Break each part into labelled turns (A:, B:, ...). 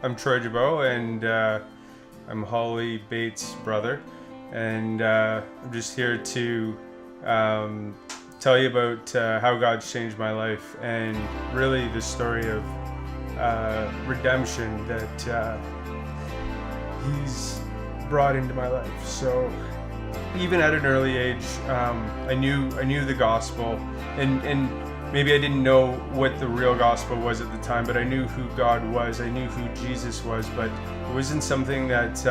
A: I'm Troy Jabot, and I'm Holly Bates' brother, and I'm just here to tell you about how God's changed my life, and really the story of redemption that He's brought into my life. So even at an early age, I knew the gospel, and maybe I didn't know what the real gospel was at the time, but I knew who God was. I knew who Jesus was, but it wasn't something that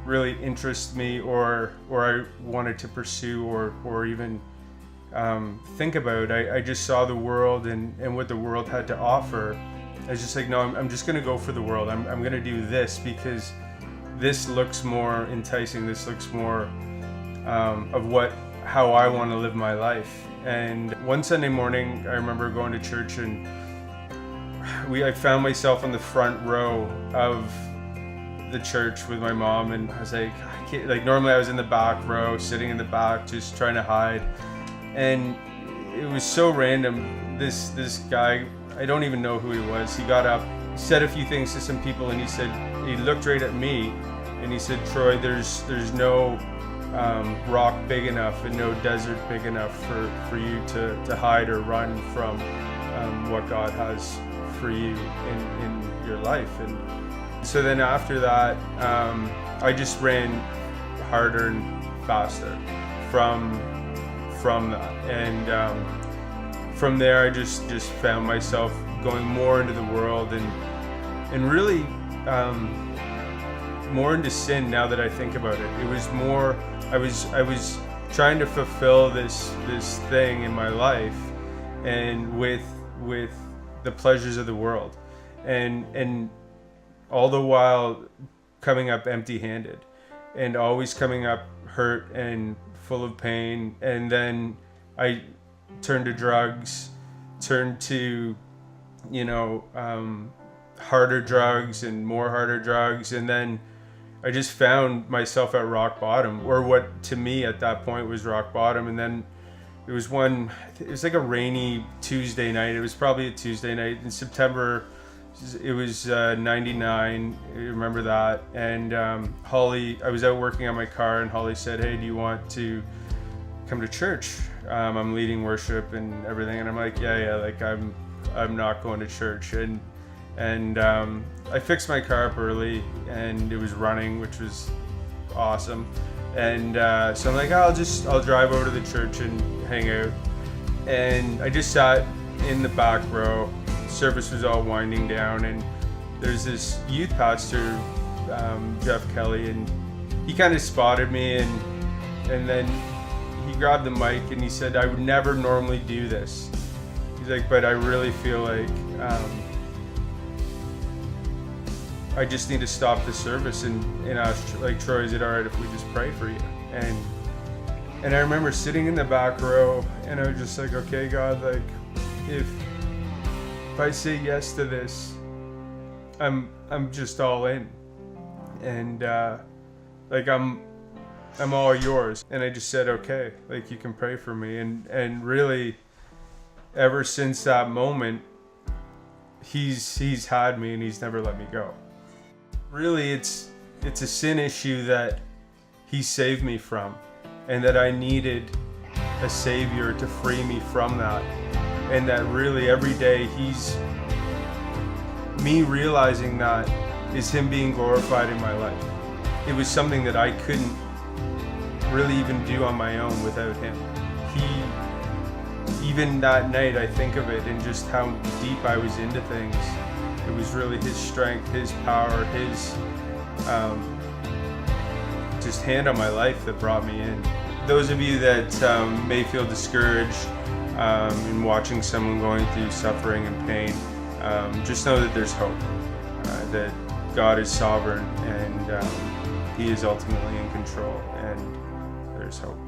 A: really interested me or I wanted to pursue or even think about. I just saw the world and what the world had to offer. I was just like, no, I'm just going to go for the world. I'm going to do this because this looks more enticing. This looks more of how I want to live my life. And one Sunday morning, I remember going to church, and I found myself on the front row of the church with my mom, and I was like, I can't, like normally I was in the back row, sitting in the back, just trying to hide. And it was so random. This guy, I don't even know who he was. He got up, said a few things to some people, and he looked right at me, and he said, Troy, there's no rock big enough and no desert big enough for you to hide or run from what God has for you in your life. And so then after that, I just ran harder and faster from that. And from there, I just found myself going more into the world and really more into sin. Now that I think about it, it was more, I was trying to fulfill this thing in my life, and with the pleasures of the world, and all the while coming up empty-handed, and always coming up hurt and full of pain. And then I turned to drugs, turned to harder drugs and more harder drugs, and then I just found myself at rock bottom, or what to me at that point was rock bottom. And then it was like a rainy Tuesday night. It was probably a Tuesday night in September. It was 99, I remember that. And Holly, I was out working on my car, and Holly said, hey, do you want to come to church? I'm leading worship and everything. And I'm like, yeah, like I'm not going to church. And I fixed my car up early, and it was running, which was awesome. And so I'm like, I'll drive over to the church and hang out. And I just sat in the back row. Service was all winding down, and there's this youth pastor, Jeff Kelly, and he kind of spotted me, and then he grabbed the mic and he said, I would never normally do this. He's like, but I really feel like I just need to stop the service and ask, like, Troy, is it all right if we just pray for you? And I remember sitting in the back row, and I was just like, okay, God, like, if I say yes to this, I'm just all in, and like I'm all yours. And I just said, okay, like, you can pray for me. And really, ever since that moment, he's had me, and he's never let me go. Really, it's a sin issue that he saved me from, and that I needed a savior to free me from that. And that really every day me realizing that is him being glorified in my life. It was something that I couldn't really even do on my own without him. Even that night, I think of it and just how deep I was into things. It was really his strength, his power, his just hand on my life that brought me in. Those of you that may feel discouraged in watching someone going through suffering and pain, just know that there's hope, that God is sovereign, and he is ultimately in control, and there's hope.